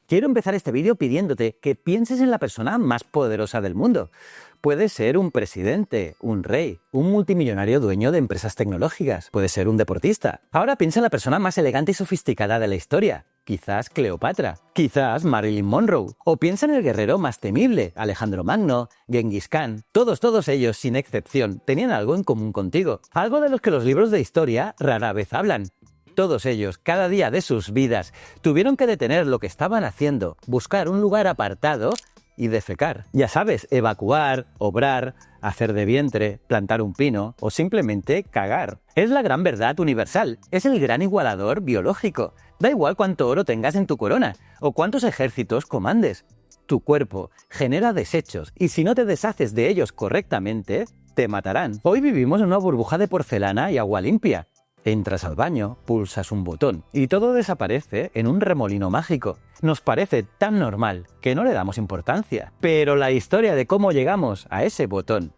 Quiero empezar este vídeo pidiéndote que pienses en la persona más poderosa del mundo. Puede ser un presidente, un rey, un multimillonario dueño de empresas tecnológicas, puede ser un deportista. Ahora piensa en la persona más elegante y sofisticada de la historia. Quizás Cleopatra, quizás Marilyn Monroe, o piensa en el guerrero más temible, Alejandro Magno, Genghis Khan. Todos ellos, sin excepción, tenían algo en común contigo, algo de lo que los libros de historia rara vez hablan. Todos ellos, cada día de sus vidas, tuvieron que detener lo que estaban haciendo, buscar un lugar apartado y defecar. Ya sabes, evacuar, obrar, hacer de vientre, plantar un pino o simplemente cagar. Es la gran verdad universal, es el gran igualador biológico. Da igual cuánto oro tengas en tu corona o cuántos ejércitos comandes. Tu cuerpo genera desechos y si no te deshaces de ellos correctamente, te matarán. Hoy vivimos en una burbuja de porcelana y agua limpia. Entras al baño, pulsas un botón y todo desaparece en un remolino mágico. Nos parece tan normal que no le damos importancia. Pero la historia de cómo llegamos a ese botón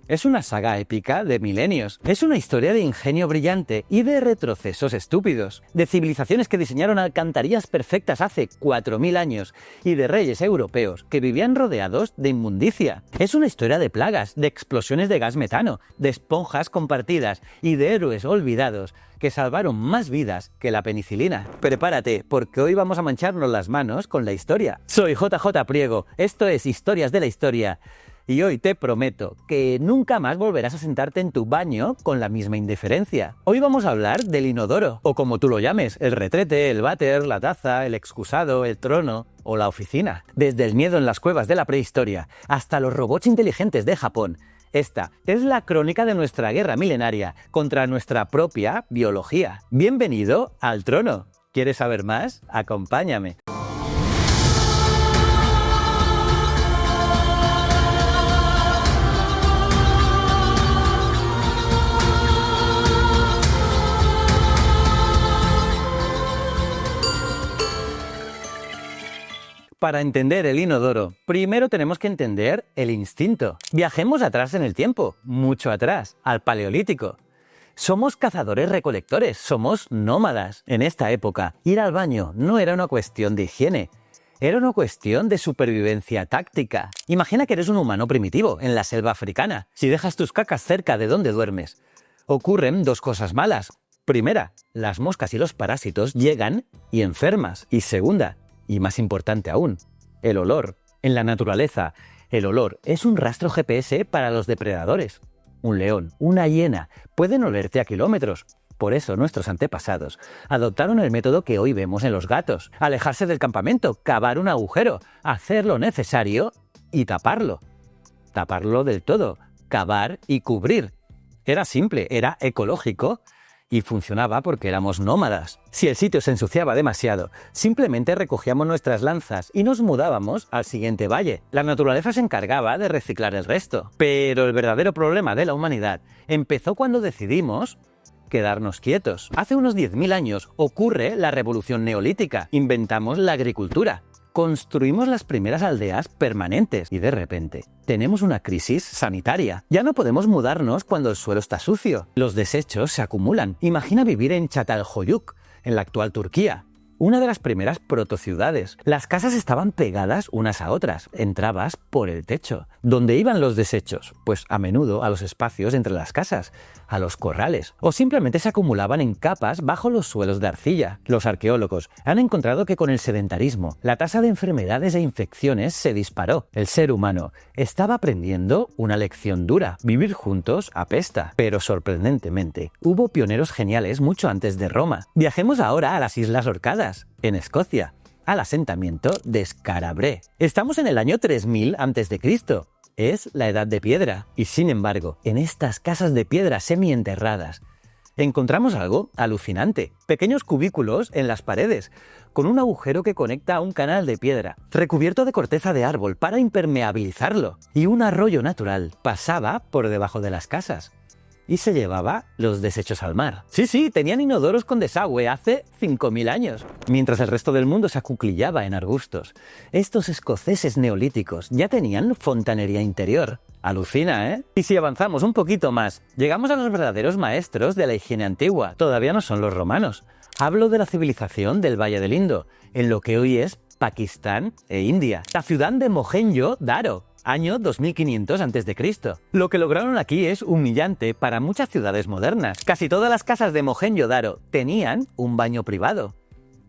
es una saga épica de milenios. Es una historia de ingenio brillante y de retrocesos estúpidos. De civilizaciones que diseñaron alcantarillas perfectas hace 4000 años y de reyes europeos que vivían rodeados de inmundicia. Es una historia de plagas, de explosiones de gas metano, de esponjas compartidas y de héroes olvidados que salvaron más vidas que la penicilina. Prepárate, porque hoy vamos a mancharnos las manos con la historia. Soy JJ Priego, esto es Historias de la Historia. Y hoy te prometo que nunca más volverás a sentarte en tu baño con la misma indiferencia. Hoy vamos a hablar del inodoro, o como tú lo llames, el retrete, el váter, la taza, el excusado, el trono o la oficina. Desde el miedo en las cuevas de la prehistoria hasta los robots inteligentes de Japón, esta es la crónica de nuestra guerra milenaria contra nuestra propia biología. Bienvenido al trono. ¿Quieres saber más? Acompáñame. Para entender el inodoro, primero tenemos que entender el instinto. Viajemos atrás en el tiempo, mucho atrás, al Paleolítico. Somos cazadores-recolectores, somos nómadas. En esta época, ir al baño no era una cuestión de higiene, era una cuestión de supervivencia táctica. Imagina que eres un humano primitivo en la selva africana. Si dejas tus cacas cerca de donde duermes, ocurren dos cosas malas. Primera, las moscas y los parásitos llegan y enfermas. Y segunda, y más importante aún, el olor. En la naturaleza, el olor es un rastro GPS para los depredadores. Un león, una hiena, pueden olerte a kilómetros. Por eso nuestros antepasados adoptaron el método que hoy vemos en los gatos. Alejarse del campamento, cavar un agujero, hacer lo necesario y taparlo. Taparlo del todo, cavar y cubrir. Era simple, era ecológico y funcionaba porque éramos nómadas. Si el sitio se ensuciaba demasiado, simplemente recogíamos nuestras lanzas y nos mudábamos al siguiente valle. La naturaleza se encargaba de reciclar el resto. Pero el verdadero problema de la humanidad empezó cuando decidimos quedarnos quietos. Hace unos 10.000 años ocurre la revolución neolítica. Inventamos la agricultura. Construimos las primeras aldeas permanentes y de repente tenemos una crisis sanitaria. Ya no podemos mudarnos cuando el suelo está sucio. Los desechos se acumulan. Imagina vivir en Çatalhöyük, en la actual Turquía. Una de las primeras protociudades. Las casas estaban pegadas unas a otras. Entrabas por el techo. ¿Dónde iban los desechos? Pues a menudo a los espacios entre las casas, a los corrales, o simplemente se acumulaban en capas bajo los suelos de arcilla. Los arqueólogos han encontrado que con el sedentarismo, la tasa de enfermedades e infecciones se disparó. El ser humano estaba aprendiendo una lección dura. Vivir juntos apesta. Pero sorprendentemente, hubo pioneros geniales mucho antes de Roma. Viajemos ahora a las Islas Orcadas, en Escocia, al asentamiento de Skara Brae. Estamos en el año 3000 a.C. Es la edad de piedra. Y sin embargo, en estas casas de piedra semienterradas, encontramos algo alucinante. Pequeños cubículos en las paredes, con un agujero que conecta a un canal de piedra, recubierto de corteza de árbol para impermeabilizarlo. Y un arroyo natural pasaba por debajo de las casas y se llevaba los desechos al mar. Sí, tenían inodoros con desagüe hace 5000 años. Mientras el resto del mundo se acuclillaba en arbustos, estos escoceses neolíticos ya tenían fontanería interior. Alucina, ¿eh? Y si avanzamos un poquito más, llegamos a los verdaderos maestros de la higiene antigua. Todavía no son los romanos. Hablo de la civilización del Valle del Indo, en lo que hoy es Pakistán e India. La ciudad de Mohenjo-Daro, año 2500 a.C. Lo que lograron aquí es humillante para muchas ciudades modernas. Casi todas las casas de Mohenjo-Daro tenían un baño privado,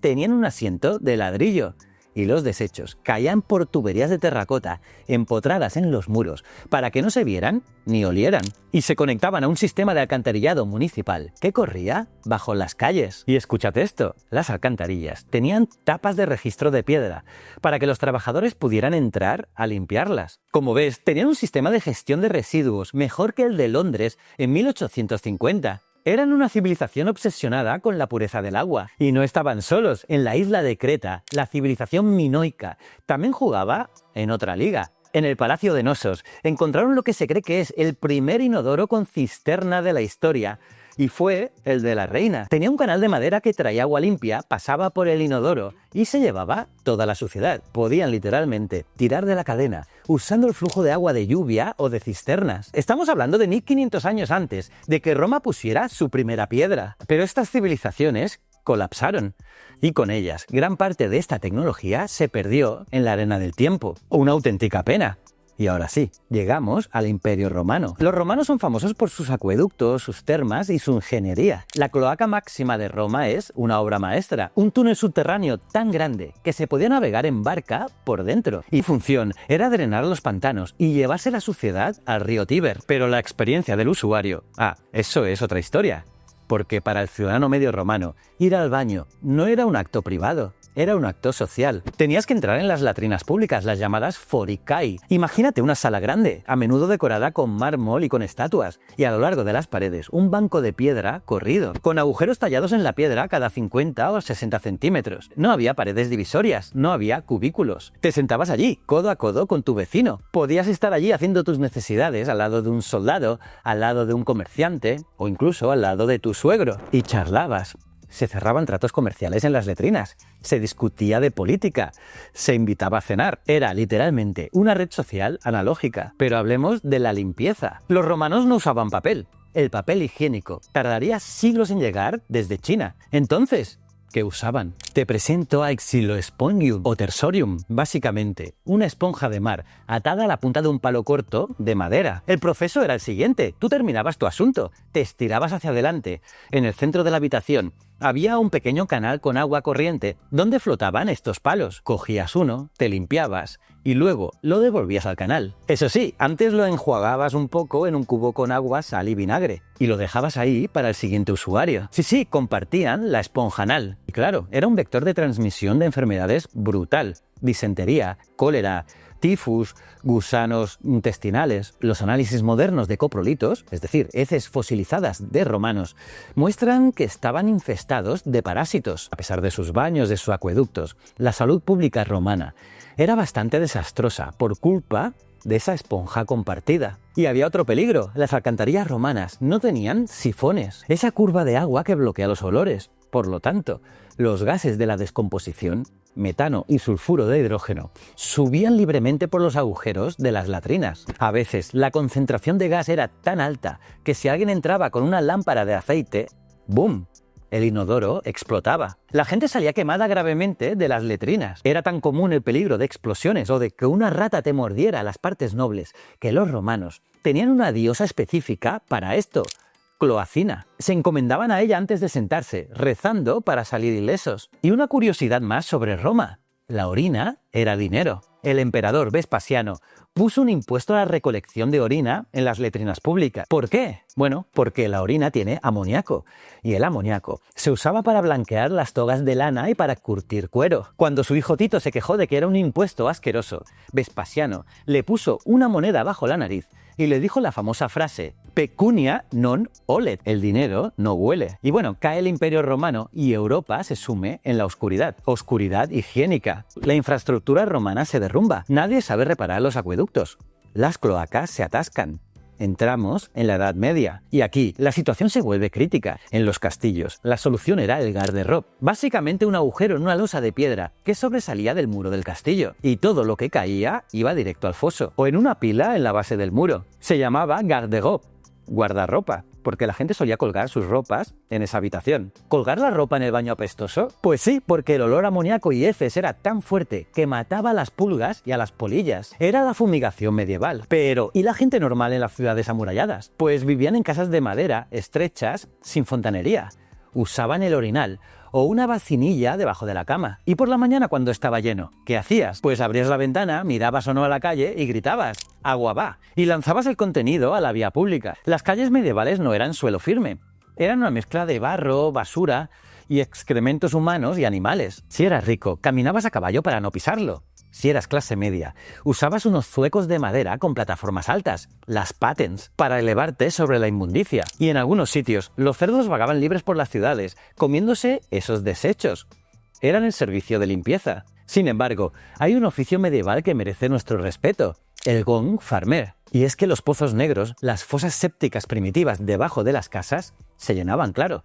tenían un asiento de ladrillo, y los desechos caían por tuberías de terracota empotradas en los muros para que no se vieran ni olieran, y se conectaban a un sistema de alcantarillado municipal que corría bajo las calles. Y escúchate esto, las alcantarillas tenían tapas de registro de piedra para que los trabajadores pudieran entrar a limpiarlas. Como ves, tenían un sistema de gestión de residuos mejor que el de Londres en 1850. Eran una civilización obsesionada con la pureza del agua. Y no estaban solos. En la isla de Creta, la civilización minoica también jugaba en otra liga. En el Palacio de Nosos encontraron lo que se cree que es el primer inodoro con cisterna de la historia, y fue el de la reina. Tenía un canal de madera que traía agua limpia, pasaba por el inodoro y se llevaba toda la suciedad. Podían literalmente tirar de la cadena usando el flujo de agua de lluvia o de cisternas. Estamos hablando de 1500 años antes de que Roma pusiera su primera piedra. Pero estas civilizaciones colapsaron, y con ellas gran parte de esta tecnología se perdió en la arena del tiempo. Una auténtica pena. Y ahora sí, llegamos al Imperio Romano. Los romanos son famosos por sus acueductos, sus termas y su ingeniería. La cloaca máxima de Roma es una obra maestra, un túnel subterráneo tan grande que se podía navegar en barca por dentro. Y su función era drenar los pantanos y llevarse la suciedad al río Tíber. Pero la experiencia del usuario, eso es otra historia. Porque para el ciudadano medio romano, ir al baño no era un acto privado, era un acto social. Tenías que entrar en las latrinas públicas, las llamadas foricai. Imagínate una sala grande, a menudo decorada con mármol y con estatuas, y a lo largo de las paredes un banco de piedra corrido, con agujeros tallados en la piedra cada 50 o 60 centímetros. No había paredes divisorias, no había cubículos. Te sentabas allí, codo a codo con tu vecino. Podías estar allí haciendo tus necesidades al lado de un soldado, al lado de un comerciante, o incluso al lado de tu suegro. Y charlabas. Se cerraban tratos comerciales en las letrinas, se discutía de política, se invitaba a cenar. Era literalmente una red social analógica. Pero hablemos de la limpieza. Los romanos no usaban papel. El papel higiénico tardaría siglos en llegar desde China. Entonces, ¿qué usaban? Te presento a Xylospongum o Tersorium, básicamente una esponja de mar atada a la punta de un palo corto de madera. El proceso era el siguiente: tú terminabas tu asunto, te estirabas hacia adelante. En el centro de la habitación había un pequeño canal con agua corriente donde flotaban estos palos. Cogías uno, te limpiabas y luego lo devolvías al canal. Eso sí, antes lo enjuagabas un poco en un cubo con agua, sal y vinagre y lo dejabas ahí para el siguiente usuario. Sí, compartían la esponja anal. Y claro, era un vector de transmisión de enfermedades brutal. Disentería, cólera, tifus, gusanos intestinales. Los análisis modernos de coprolitos, es decir, heces fosilizadas de romanos, muestran que estaban infestados de parásitos. A pesar de sus baños, de sus acueductos, la salud pública romana era bastante desastrosa por culpa de esa esponja compartida. Y había otro peligro: las alcantarillas romanas no tenían sifones, esa curva de agua que bloquea los olores. Por lo tanto, los gases de la descomposición, metano y sulfuro de hidrógeno, subían libremente por los agujeros de las latrinas. A veces la concentración de gas era tan alta que si alguien entraba con una lámpara de aceite, ¡boom!, el inodoro explotaba. La gente salía quemada gravemente de las letrinas. Era tan común el peligro de explosiones o de que una rata te mordiera las partes nobles que los romanos tenían una diosa específica para esto: Cloacina. Se encomendaban a ella antes de sentarse, rezando para salir ilesos. Y una curiosidad más sobre Roma: la orina era dinero. El emperador Vespasiano puso un impuesto a la recolección de orina en las letrinas públicas. ¿Por qué? Bueno, porque la orina tiene amoníaco, y el amoníaco se usaba para blanquear las togas de lana y para curtir cuero. Cuando su hijo Tito se quejó de que era un impuesto asqueroso, Vespasiano le puso una moneda bajo la nariz y le dijo la famosa frase: pecunia non olet, el dinero no huele. Y bueno, cae el Imperio Romano y Europa se sume en la oscuridad higiénica. La infraestructura romana se derrumba, nadie sabe reparar los acueductos, las cloacas se atascan. Entramos en la Edad Media y aquí la situación se vuelve crítica. En los castillos, la solución era el garderob, básicamente un agujero en una losa de piedra que sobresalía del muro del castillo, y todo lo que caía iba directo al foso o en una pila en la base del muro. Se llamaba garderob, guardarropa. porque la gente solía colgar sus ropas en esa habitación. ¿Colgar la ropa en el baño apestoso? Pues sí, porque el olor a amoníaco y heces era tan fuerte que mataba a las pulgas y a las polillas. Era la fumigación medieval. Pero, ¿y la gente normal en las ciudades amuralladas? Pues vivían en casas de madera, estrechas, sin fontanería. Usaban el orinal o una vacinilla debajo de la cama. Y por la mañana cuando estaba lleno, ¿qué hacías? Pues abrías la ventana, mirabas o no a la calle y gritabas «agua va» y lanzabas el contenido a la vía pública. Las calles medievales no eran suelo firme, eran una mezcla de barro, basura y excrementos humanos y animales. Si eras rico, caminabas a caballo para no pisarlo. Si eras clase media, usabas unos zuecos de madera con plataformas altas, las patens, para elevarte sobre la inmundicia. Y en algunos sitios, los cerdos vagaban libres por las ciudades, comiéndose esos desechos. Eran el servicio de limpieza. Sin embargo, hay un oficio medieval que merece nuestro respeto, el gong farmer. Y es que los pozos negros, las fosas sépticas primitivas debajo de las casas, se llenaban, claro.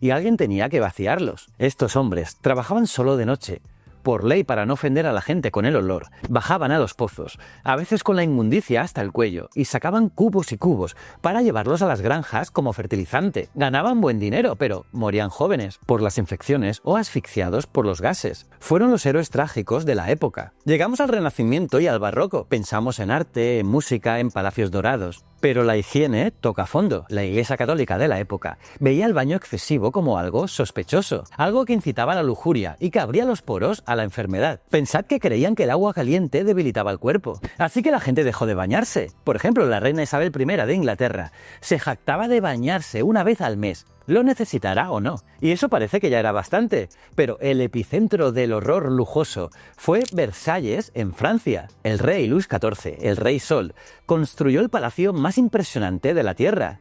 Y alguien tenía que vaciarlos. Estos hombres trabajaban solo de noche. Por ley, para no ofender a la gente con el olor, bajaban a los pozos, a veces con la inmundicia hasta el cuello, y sacaban cubos y cubos para llevarlos a las granjas como fertilizante. Ganaban buen dinero, pero morían jóvenes por las infecciones o asfixiados por los gases. Fueron los héroes trágicos de la época. Llegamos al Renacimiento y al Barroco. Pensamos en arte, en música, en palacios dorados. Pero la higiene toca fondo. La Iglesia Católica de la época veía el baño excesivo como algo sospechoso, algo que incitaba a la lujuria y que abría los poros a la enfermedad. Pensad que creían que el agua caliente debilitaba el cuerpo. Así que la gente dejó de bañarse. Por ejemplo, la reina Isabel I de Inglaterra se jactaba de bañarse una vez al mes. Lo necesitará o no. Y eso parece que ya era bastante. Pero el epicentro del horror lujoso fue Versalles, en Francia. El rey Luis XIV, el Rey Sol, construyó el palacio más impresionante de la tierra.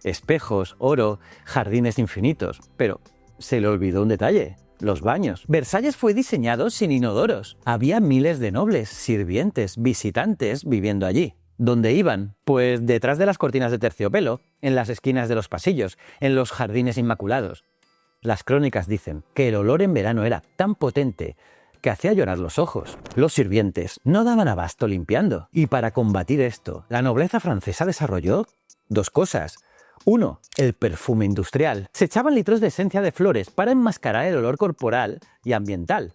Espejos, oro, jardines infinitos. Pero se le olvidó un detalle: los baños. Versalles fue diseñado sin inodoros. Había miles de nobles, sirvientes, visitantes viviendo allí. ¿Dónde iban? Pues detrás de las cortinas de terciopelo, en las esquinas de los pasillos, en los jardines inmaculados. Las crónicas dicen que el olor en verano era tan potente que hacía llorar los ojos. Los sirvientes no daban abasto limpiando. Y para combatir esto, la nobleza francesa desarrolló dos cosas. 1. El perfume industrial. Se echaban litros de esencia de flores para enmascarar el olor corporal y ambiental.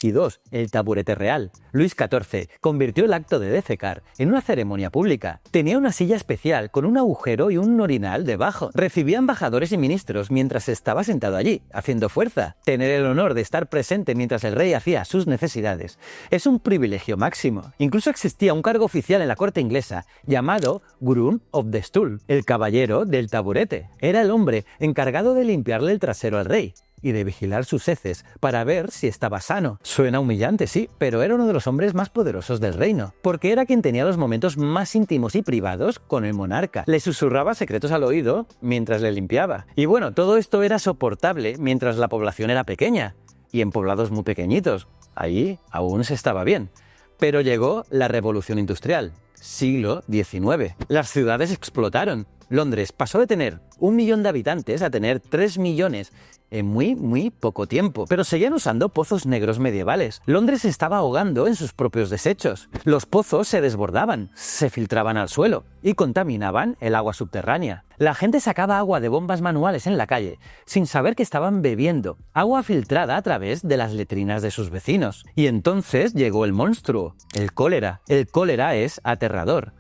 Y 2. El taburete real. Luis XIV convirtió el acto de defecar en una ceremonia pública. Tenía una silla especial con un agujero y un orinal debajo. Recibía embajadores y ministros mientras estaba sentado allí, haciendo fuerza. Tener el honor de estar presente mientras el rey hacía sus necesidades es un privilegio máximo. Incluso existía un cargo oficial en la corte inglesa llamado Groom of the Stool, el caballero del taburete. Era el hombre encargado de limpiarle el trasero al rey y de vigilar sus heces para ver si estaba sano. Suena humillante, sí, pero era uno de los hombres más poderosos del reino, porque era quien tenía los momentos más íntimos y privados con el monarca. Le susurraba secretos al oído mientras le limpiaba. Y bueno, todo esto era soportable mientras la población era pequeña, y en poblados muy pequeñitos. Ahí aún se estaba bien. Pero llegó la Revolución Industrial, siglo XIX. Las ciudades explotaron. Londres pasó de tener 1 millón de habitantes a tener 3 millones en muy poco tiempo. Pero seguían usando pozos negros medievales. Londres se estaba ahogando en sus propios desechos. Los pozos se desbordaban, se filtraban al suelo y contaminaban el agua subterránea. La gente sacaba agua de bombas manuales en la calle sin saber que estaban bebiendo agua filtrada a través de las letrinas de sus vecinos. Y entonces llegó el monstruo, el cólera. El cólera es aterrador.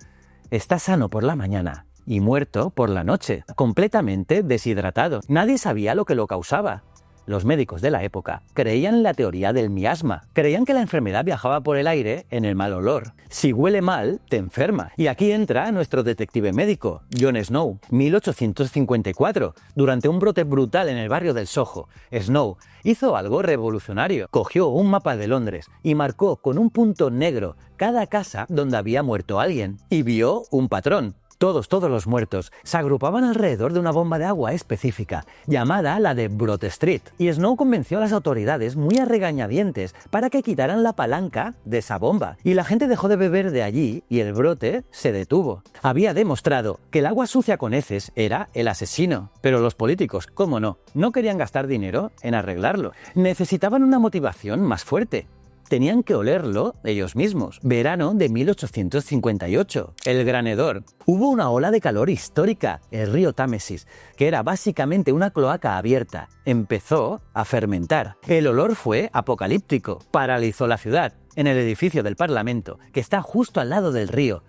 Está sano por la mañana y muerto por la noche, completamente deshidratado. Nadie sabía lo que lo causaba. Los médicos de la época creían en la teoría del miasma. Creían que la enfermedad viajaba por el aire en el mal olor. Si huele mal, te enferma. Y aquí entra nuestro detective médico, Jon Snow, 1854. Durante un brote brutal en el barrio del Soho, Snow hizo algo revolucionario. Cogió un mapa de Londres y marcó con un punto negro cada casa donde había muerto alguien. Y vio un patrón. Todos los muertos se agrupaban alrededor de una bomba de agua específica, llamada la de Broad Street. Y Snow convenció a las autoridades muy a regañadientes para que quitaran la palanca de esa bomba. Y la gente dejó de beber de allí y el brote se detuvo. Había demostrado que el agua sucia con heces era el asesino. Pero los políticos, cómo no querían gastar dinero en arreglarlo. Necesitaban una motivación más fuerte. tenían que olerlo ellos mismos. Verano de 1858. El Gran Hedor. Hubo una ola de calor histórica, el río Támesis, que era básicamente una cloaca abierta. Empezó a fermentar. El olor fue apocalíptico. Paralizó la ciudad. En el edificio del Parlamento, que está justo al lado del río,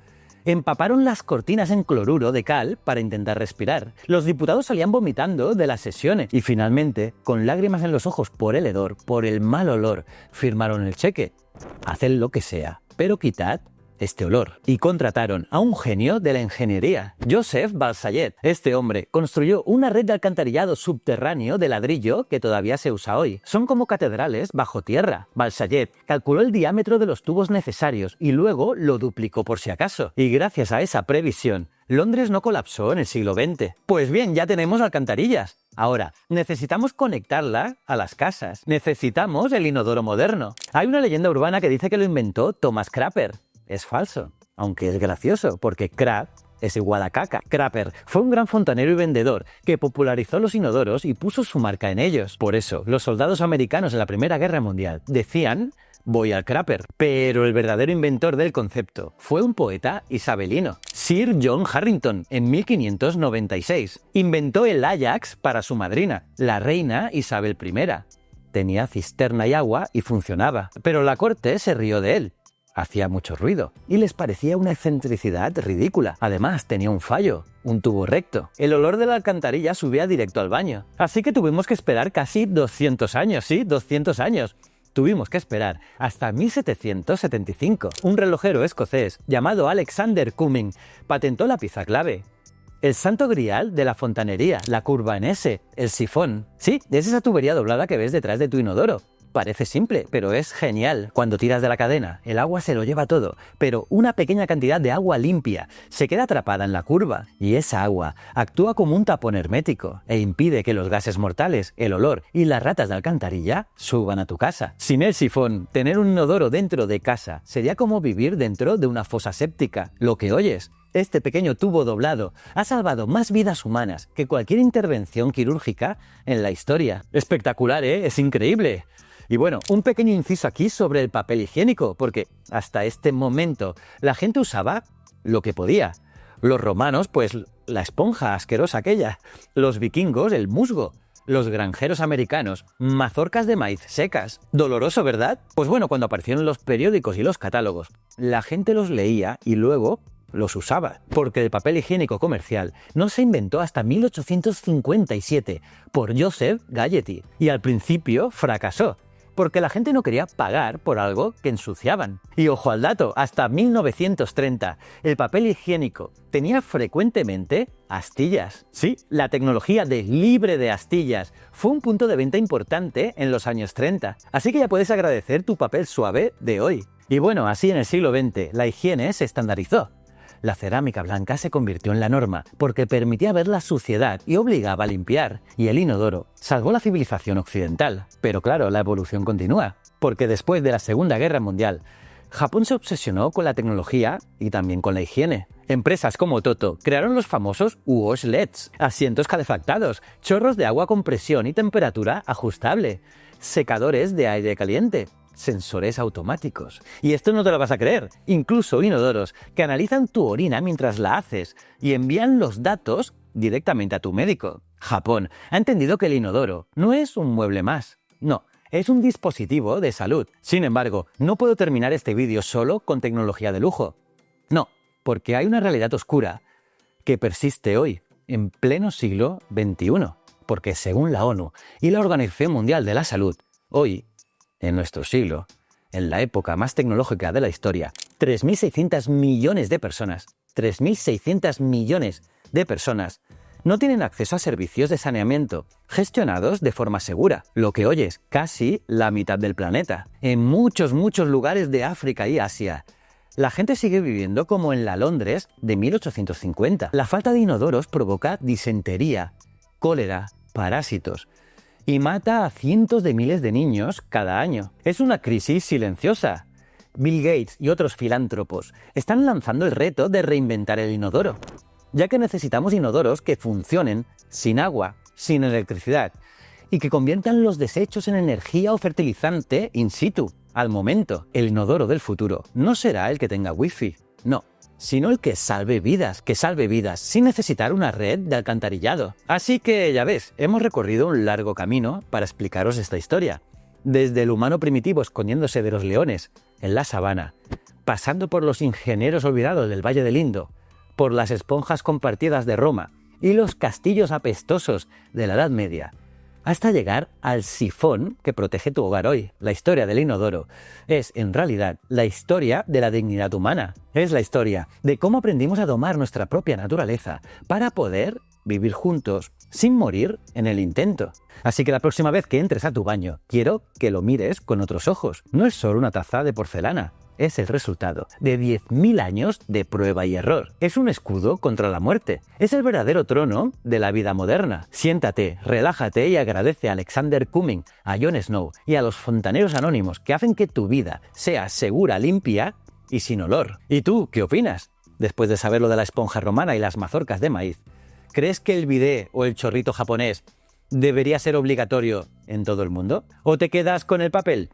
empaparon las cortinas en cloruro de cal para intentar respirar. Los diputados salían vomitando de las sesiones y finalmente, con lágrimas en los ojos por el hedor, por el mal olor, firmaron el cheque. Haced lo que sea, pero quitad este olor. Y contrataron a un genio de la ingeniería, Joseph Balsayet. Este hombre construyó una red de alcantarillado subterráneo de ladrillo que todavía se usa hoy. Son como catedrales bajo tierra. Balsayet calculó el diámetro de los tubos necesarios y luego lo duplicó por si acaso. Y gracias a esa previsión, Londres no colapsó en el siglo XX. Pues bien, ya tenemos alcantarillas. Ahora, necesitamos conectarla a las casas. Necesitamos el inodoro moderno. Hay una leyenda urbana que dice que lo inventó Thomas Crapper. Es falso, aunque es gracioso, porque crap es igual a caca. Crapper fue un gran fontanero y vendedor que popularizó los inodoros y puso su marca en ellos. Por eso, los soldados americanos en la Primera Guerra Mundial decían «voy al crapper». Pero el verdadero inventor del concepto fue un poeta isabelino, Sir John Harrington, en 1596. Inventó el Ajax para su madrina, la reina Isabel I. Tenía cisterna y agua y funcionaba, pero la corte se rió de él. Hacía mucho ruido y les parecía una excentricidad ridícula. Además, tenía un fallo, un tubo recto. El olor de la alcantarilla subía directo al baño. Así que tuvimos que esperar casi 200 años, sí, 200 años. Tuvimos que esperar hasta 1775. Un relojero escocés llamado Alexander Cumming patentó la pieza clave. El santo grial de la fontanería, la curva en S, el sifón. Sí, es esa tubería doblada que ves detrás de tu inodoro. Parece simple, pero es genial. Cuando tiras de la cadena, el agua se lo lleva todo, pero una pequeña cantidad de agua limpia se queda atrapada en la curva, y esa agua actúa como un tapón hermético e impide que los gases mortales, el olor y las ratas de alcantarilla suban a tu casa. Sin el sifón, tener un inodoro dentro de casa sería como vivir dentro de una fosa séptica. Lo que oyes, este pequeño tubo doblado, ha salvado más vidas humanas que cualquier intervención quirúrgica en la historia. Espectacular, ¿eh? Es increíble. Y bueno, un pequeño inciso aquí sobre el papel higiénico, porque hasta este momento la gente usaba lo que podía. Los romanos, pues la esponja asquerosa aquella. Los vikingos, el musgo. Los granjeros americanos, mazorcas de maíz secas. Doloroso, ¿verdad? Pues bueno, cuando aparecieron los periódicos y los catálogos, la gente los leía y luego los usaba, porque el papel higiénico comercial no se inventó hasta 1857 por Joseph Gayety y al principio fracasó, porque la gente no quería pagar por algo que ensuciaban. Y ojo al dato, hasta 1930 el papel higiénico tenía frecuentemente astillas. Sí, la tecnología de libre de astillas fue un punto de venta importante en los años 30, así que ya puedes agradecer tu papel suave de hoy. Y bueno, así en el siglo XX la higiene se estandarizó. La cerámica blanca se convirtió en la norma porque permitía ver la suciedad y obligaba a limpiar, y el inodoro salvó la civilización occidental. Pero claro, la evolución continúa, porque después de la Segunda Guerra Mundial, Japón se obsesionó con la tecnología y también con la higiene. Empresas como Toto crearon los famosos wash LEDs, asientos calefactados, chorros de agua con presión y temperatura ajustable, secadores de aire caliente, sensores automáticos. Y esto no te lo vas a creer, incluso inodoros que analizan tu orina mientras la haces y envían los datos directamente a tu médico. Japón ha entendido que el inodoro no es un mueble más, no, es un dispositivo de salud. Sin embargo, no puedo terminar este vídeo solo con tecnología de lujo. No, porque hay una realidad oscura que persiste hoy, en pleno siglo XXI, porque según la ONU y la Organización Mundial de la Salud, hoy, en nuestro siglo, en la época más tecnológica de la historia, 3.600 millones de personas, 3.600 millones de personas no tienen acceso a servicios de saneamiento gestionados de forma segura. Lo que oyes, casi la mitad del planeta. En muchos lugares de África y Asia, la gente sigue viviendo como en la Londres de 1850. La falta de inodoros provoca disentería, cólera, parásitos, y mata a cientos de miles de niños cada año. Es una crisis silenciosa. Bill Gates y otros filántropos están lanzando el reto de reinventar el inodoro, ya que necesitamos inodoros que funcionen sin agua, sin electricidad, y que conviertan los desechos en energía o fertilizante in situ. al momento. El inodoro del futuro no será el que tenga wifi, no, sino el que salve vidas sin necesitar una red de alcantarillado. Así que ya ves, hemos recorrido un largo camino para explicaros esta historia. Desde el humano primitivo escondiéndose de los leones en la sabana, pasando por los ingenieros olvidados del Valle del Indo, por las esponjas compartidas de Roma y los castillos apestosos de la Edad Media, hasta llegar al sifón que protege tu hogar hoy. La historia del inodoro es, en realidad, la historia de la dignidad humana. Es la historia de cómo aprendimos a domar nuestra propia naturaleza para poder vivir juntos sin morir en el intento. Así que la próxima vez que entres a tu baño, quiero que lo mires con otros ojos. No es solo una taza de porcelana. Es el resultado de 10.000 años de prueba y error. Es un escudo contra la muerte. Es el verdadero trono de la vida moderna. Siéntate, relájate y agradece a Alexander Cumming, a Jon Snow y a los fontaneros anónimos que hacen que tu vida sea segura, limpia y sin olor. ¿Y tú qué opinas? Después de saber lo de la esponja romana y las mazorcas de maíz, ¿crees que el bidé o el chorrito japonés debería ser obligatorio en todo el mundo? ¿O te quedas con el papel?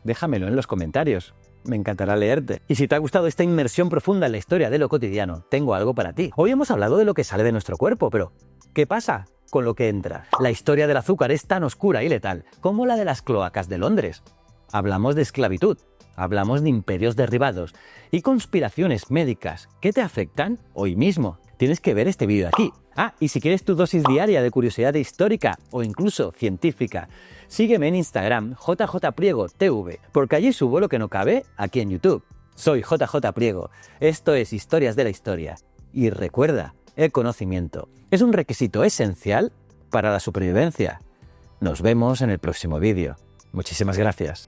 Déjamelo en los comentarios. Me encantará leerte. Y si te ha gustado esta inmersión profunda en la historia de lo cotidiano, tengo algo para ti. Hoy hemos hablado de lo que sale de nuestro cuerpo, pero ¿qué pasa con lo que entra? La historia del azúcar es tan oscura y letal como la de las cloacas de Londres. Hablamos de esclavitud, hablamos de imperios derribados y conspiraciones médicas que te afectan hoy mismo. Tienes que ver este vídeo aquí. Y si quieres tu dosis diaria de curiosidad histórica o incluso científica, sígueme en Instagram, JJPriegoTV, porque allí subo lo que no cabe aquí en YouTube. Soy JJ Priego, esto es Historias de la Historia. Y recuerda, el conocimiento es un requisito esencial para la supervivencia. Nos vemos en el próximo vídeo. Muchísimas gracias.